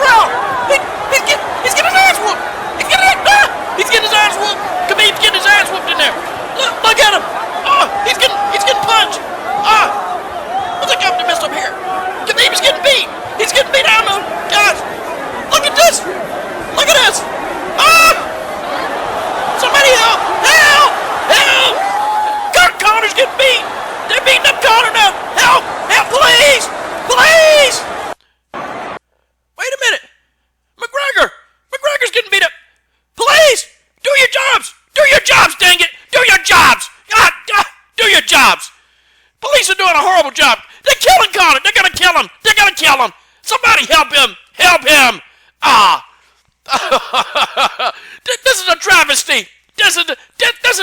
ground. He's getting his ass whooped. He's getting his ass whooped. Khabib's getting his ass whooped in there. Look at him. He's getting punched. What's a optimist up here? Khabib's getting beat. He's getting beat down though. Guys, look at this. Look at this. Somebody help! Help! Help! Conor's getting beat. They're beating up Conor now. Help! Help! Please! Please! Wait a minute. McGregor's getting beat up. Police! Do your jobs! Do your jobs, dang it! Do your jobs! Do your jobs! Police are doing a horrible job. They're killing Conor. They're gonna kill him. They're gonna kill him. Somebody help him. Help him. This is a travesty. This is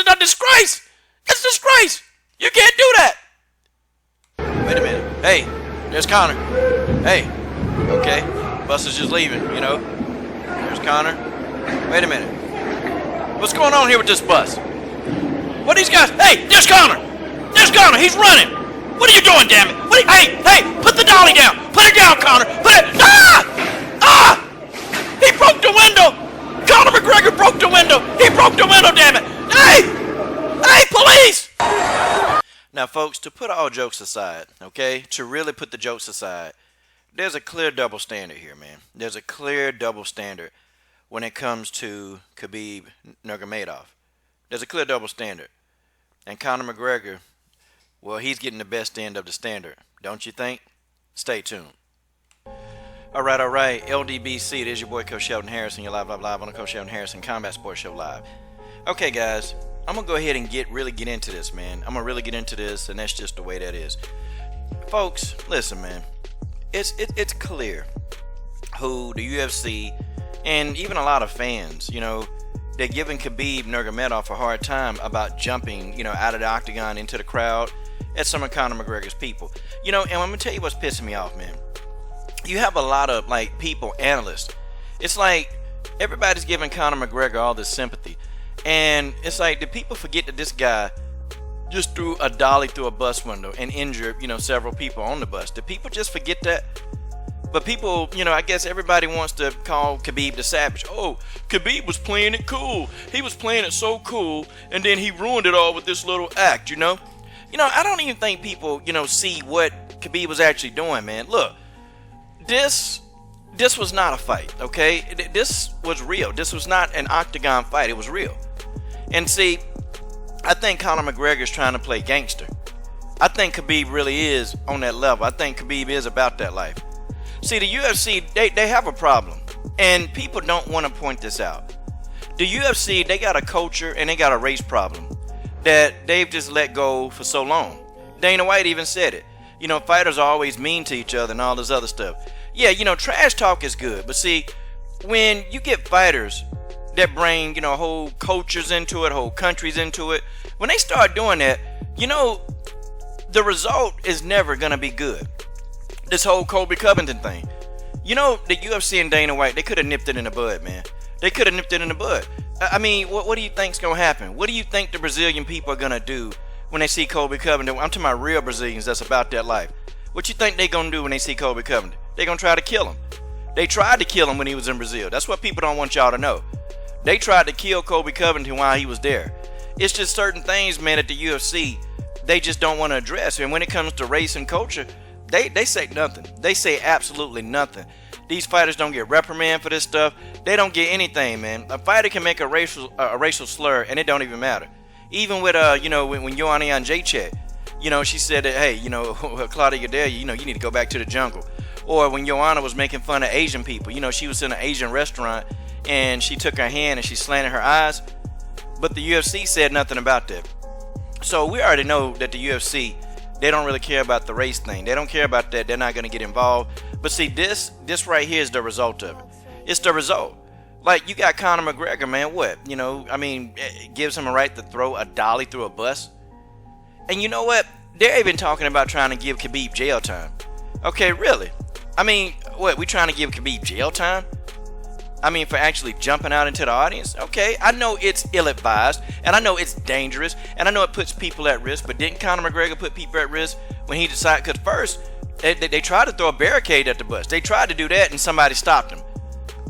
a disgrace. It's a disgrace. You can't do that. Wait a minute. Hey, there's Conor. Hey. Okay. Bus is just leaving, you know. There's Conor. Wait a minute. What's going on here with this bus? What are these guys? Hey, there's Conor. There's Conor. He's running. What are you doing, damn it? Hey, put the dolly down. Put it down, Conor. Put it. He broke the window. Conor McGregor broke the window. He broke the window, damn it. Hey, police. Now, folks, to put all jokes aside, okay, to really put the jokes aside, there's a clear double standard here, man. There's a clear double standard when it comes to Khabib Nurmagomedov. There's a clear double standard. And Conor McGregor, well, he's getting the best end of the standard, don't you think? Stay tuned. All right. LDBC, it is your boy, Coach Sheldon Harrison. You're live on the Coach Sheldon Harrison Combat Sports Show Live. Okay, guys, I'm going to go ahead and really get into this, man. I'm going to really get into this, and that's just the way that is. Folks, listen, man. It's clear who the UFC and even a lot of fans, you know, they're giving Khabib Nurmagomedov a hard time about jumping, you know, out of the octagon into the crowd at some of Conor McGregor's people. You know, and I'm going to tell you what's pissing me off, man. You have a lot of, like, people, analysts. It's like everybody's giving Conor McGregor all this sympathy. And it's like, did people forget that this guy just threw a dolly through a bus window and injured, you know, several people on the bus? Did people just forget that? But people, you know, I guess everybody wants to call Khabib the savage. Oh, Khabib was playing it cool. He was playing it so cool, and then he ruined it all with this little act, you know? You know, I don't even think people, you know, see what Khabib was actually doing, man. Look, this was not a fight, okay? This was real. This was not an octagon fight. It was real. And see, I think Conor McGregor's trying to play gangster. I think Khabib really is on that level. I think Khabib is about that life. See, the UFC, they have a problem. And people don't want to point this out. The UFC, they got a culture and they got a race problem that they've just let go for so long. Dana White even said it. You know, fighters are always mean to each other and all this other stuff. Yeah, you know, trash talk is good. But see, when you get fighters that bring, you know, whole cultures into it, whole countries into it, when they start doing that, you know, the result is never going to be good. This whole Colby Covington thing. You know, the UFC and Dana White, they could have nipped it in the bud, man. They could have nipped it in the bud. I mean, what do you think's going to happen? What do you think the Brazilian people are going to do when they see Colby Covington? I'm talking about real Brazilians that's about that life. What you think they going to do when they see Colby Covington? They going to try to kill him. They tried to kill him when he was in Brazil. That's what people don't want y'all to know. They tried to kill Colby Covington while he was there. It's just certain things, man, at the UFC, they just don't want to address. And when it comes to race and culture, they say nothing. They say absolutely nothing. These fighters don't get reprimanded for this stuff. They don't get anything, man. A fighter can make a racial slur, and it don't even matter. Even with you know, when Joanna Jacek, you know, she said that, hey, you know, Claudia Gadelha, you know, you need to go back to the jungle. Or when Joanna was making fun of Asian people, you know, she was in an Asian restaurant and she took her hand and she slanted her eyes, but the UFC said nothing about that. So we already know that the UFC, they don't really care about the race thing. They don't care about that. They're not going to get involved. But see, this right here is the result of it. It's the result. Like, you got Conor McGregor, man, what? You know, I mean, it gives him a right to throw a dolly through a bus. And you know what? They're even talking about trying to give Khabib jail time. Okay, really? I mean, what? We trying to give Khabib jail time? I mean, for actually jumping out into the audience? Okay, I know it's ill-advised, and I know it's dangerous, and I know it puts people at risk, but didn't Conor McGregor put people at risk when he decided? Because first, they tried to throw a barricade at the bus. They tried to do that, and somebody stopped him.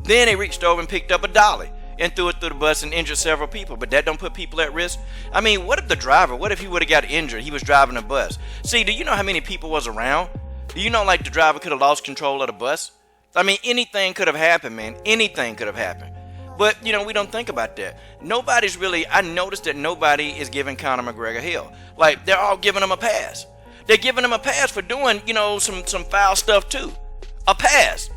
Then they reached over and picked up a dolly and threw it through the bus and injured several people. But that don't put people at risk. I mean, what if the driver, what if he would have got injured? He was driving a bus. See, do you know how many people was around? Do you know, like, the driver could have lost control of the bus? I mean, anything could have happened, man. Anything could have happened. But, you know, we don't think about that. Nobody's really, I noticed that nobody is giving Conor McGregor hell. Like, they're all giving him a pass. They're giving him a pass for doing, you know, some foul stuff too. A pass.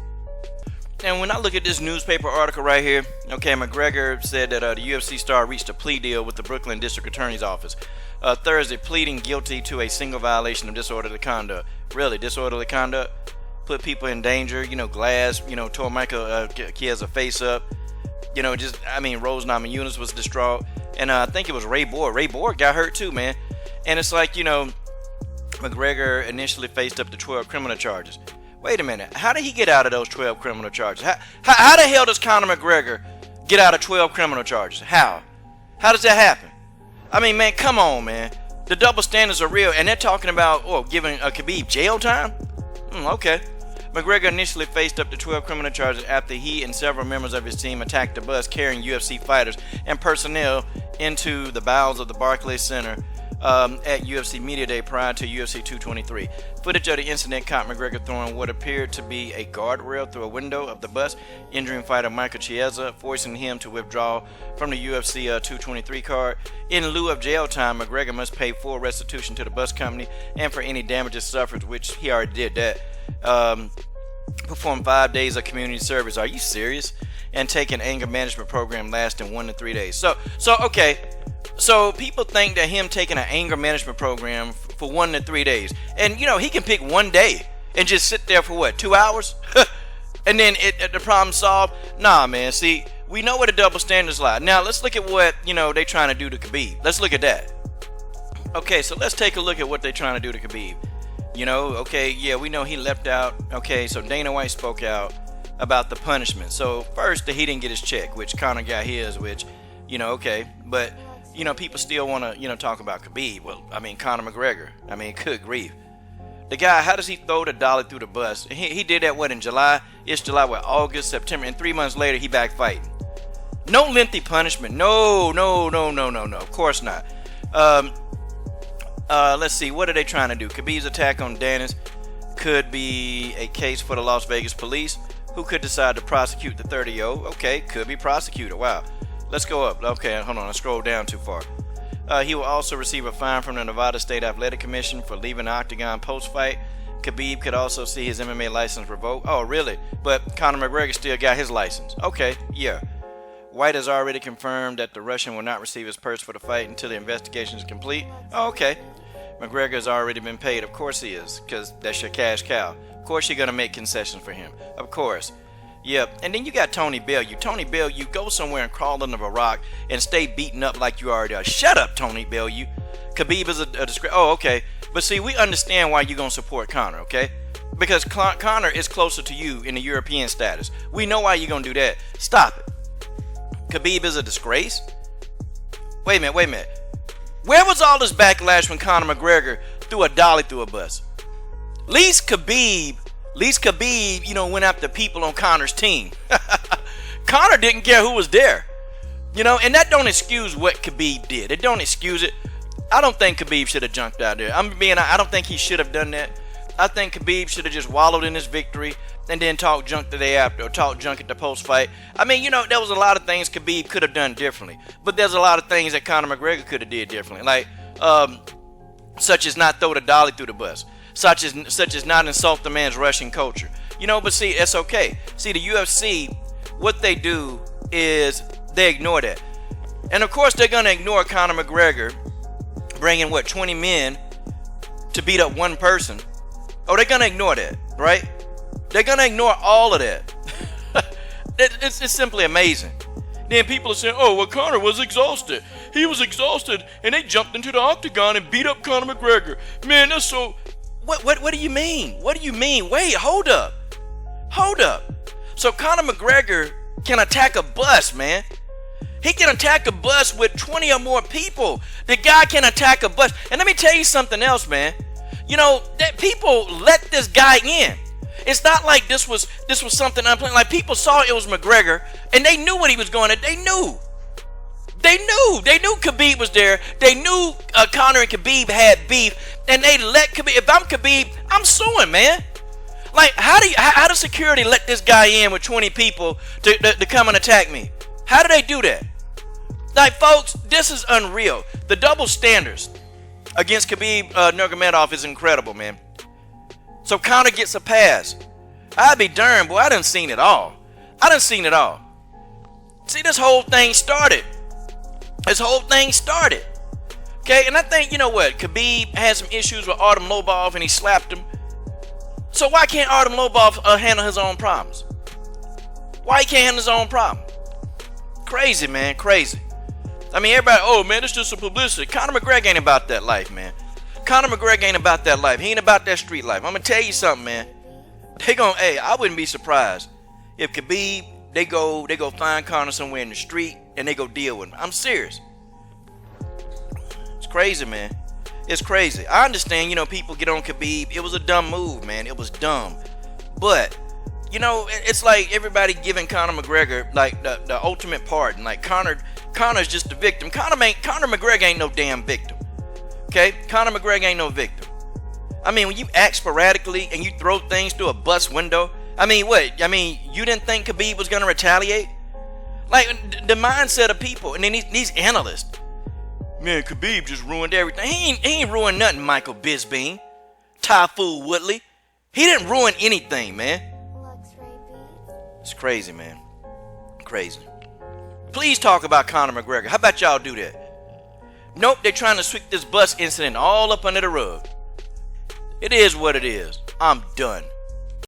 And when I look at this newspaper article right here, okay, McGregor said that the UFC star reached a plea deal with the Brooklyn District Attorney's Office Thursday, pleading guilty to a single violation of disorderly conduct. Really, disorderly conduct? Put people in danger, you know, glass, you know, tore Michael Chiesa face up. You know, just, I mean, Rose Namajunas was distraught. And I think it was Ray Borg. Ray Borg got hurt too, man. And it's like, you know, McGregor initially faced up to 12 criminal charges. Wait a minute. How did he get out of those 12 criminal charges? How the hell does Conor McGregor get out of 12 criminal charges? How? How does that happen? I mean, man, come on, man. The double standards are real. And they're talking about, giving a Khabib jail time? Okay. McGregor initially faced up to 12 criminal charges after he and several members of his team attacked a bus carrying UFC fighters and personnel into the bowels of the Barclays Center at UFC Media Day prior to UFC 223. Footage of the incident caught McGregor throwing what appeared to be a guardrail through a window of the bus, injuring fighter Michael Chiesa, forcing him to withdraw from the UFC 223 card. In lieu of jail time, McGregor must pay full restitution to the bus company and for any damages suffered, which he already did that. Perform 5 days of community service. Are you serious? And take an anger management program lasting 1 to 3 days. So okay. So people think that him taking an anger management program for 1 to 3 days, and you know, he can pick one day and just sit there for what, 2 hours, and then the problem solved. Nah, man. See, we know where the double standards lie. Now let's look at what, you know, they trying to do to Khabib. Let's look at that. Okay, so let's take a look at what they're trying to do to Khabib. You know, okay, yeah, we know he left out. Okay, so Dana White spoke out about the punishment. So first, that he didn't get his check, which Conor got his, which, you know, okay, but you know, people still want to, you know, talk about Khabib. Well, I mean, Conor McGregor. I mean, good grief. The guy, how does he throw the dolly through the bus? He did that, what, in July? It's July, what, August, September, and 3 months later, he back fighting. No lengthy punishment. No. Of course not. Let's see, what are they trying to do? Khabib's attack on Dennis could be a case for the Las Vegas police, who could decide to prosecute the 30-year-old. Okay, could be prosecuted. Wow. Let's go up. Okay, hold on. I scrolled down too far. He will also receive a fine from the Nevada State Athletic Commission for leaving the octagon post-fight. Khabib could also see his MMA license revoked. Oh, really? But Conor McGregor still got his license. Okay, yeah. White has already confirmed that the Russian will not receive his purse for the fight until the investigation is complete. Oh, okay. McGregor has already been paid. Of course he is, because that's your cash cow. Of course you're going to make concessions for him. Of course. Yep. And then you got Tony Bellew. Tony Bellew, go somewhere and crawl under a rock and stay beaten up like you already are. Shut up, Tony Bellew. Khabib is a disgrace. Oh, okay. But see, we understand why you're going to support Conor, okay? Because Conor is closer to you in the European status. We know why you're going to do that. Stop it. Khabib is a disgrace? Wait a minute. Where was all this backlash when Conor McGregor threw a dolly through a bus? At least Khabib, you know, went after people on Conor's team. Conor didn't care who was there. You know, and that don't excuse what Khabib did. It don't excuse it. I don't think Khabib should have jumped out there. I don't think he should have done that. I think Khabib should have just wallowed in his victory and then talk junk the day after, or talk junk at the post-fight. I mean, you know, there was a lot of things Khabib could have done differently. But there's a lot of things that Conor McGregor could have did differently. Like, such as not throw the dolly through the bus. Such as not insult the man's Russian culture. You know, but see, it's okay. See, the UFC, what they do is they ignore that. And of course, they're going to ignore Conor McGregor bringing, 20 men to beat up one person. Oh, they're going to ignore that, right? They're going to ignore all of that. It's simply amazing. Then people are saying, oh, well, Conor was exhausted. He was exhausted, and they jumped into the octagon and beat up Conor McGregor. Man, that's so... What do you mean? What do you mean? Wait, hold up. So Conor McGregor can attack a bus, man. He can attack a bus with 20 or more people. The guy can attack a bus. And let me tell you something else, man. You know, that people let this guy in. It's not like this was something unplanned. Like, people saw it was McGregor, and they knew what he was going to. They knew Khabib was there. They knew Conor and Khabib had beef, and they let Khabib. If I'm Khabib, I'm suing, man. Like, how does security let this guy in with 20 people to come and attack me? How do they do that? Like, folks, this is unreal. The double standards against Khabib Nurmagomedov is incredible, man. So Conor gets a pass. I'd be darned, boy. I done seen it all. See, this whole thing started. Okay, and I think, you know what? Khabib had some issues with Artem Lobov, and he slapped him. So why can't Artem Lobov handle his own problems? Why he can't handle his own problem? Crazy, man, crazy. I mean, everybody, oh, man, it's just a publicity. Conor McGregor ain't about that life, man. Conor McGregor ain't about that life. He ain't about that street life. I'm going to tell you something, man. Hey, I wouldn't be surprised if Khabib, they go find Conor somewhere in the street and they go deal with him. I'm serious. It's crazy, man. It's crazy. I understand, you know, people get on Khabib. It was a dumb move, man. It was dumb. But, you know, it's like everybody giving Conor McGregor, like, the ultimate pardon. Like, Conor's just the victim. Conor McGregor ain't no damn victim. Okay? Conor McGregor ain't no victim. I mean, when you act sporadically and you throw things through a bus window, I mean, what? I mean, you didn't think Khabib was going to retaliate? Like, the mindset of people, and then these analysts. Man, Khabib just ruined everything. He ain't ruined nothing, Michael Bisping. Typhoon Woodley. He didn't ruin anything, man. It's crazy, man. Crazy. Please talk about Conor McGregor. How about y'all do that? Nope, they're trying to sweep this bus incident all up under the rug. It is what it is. I'm done.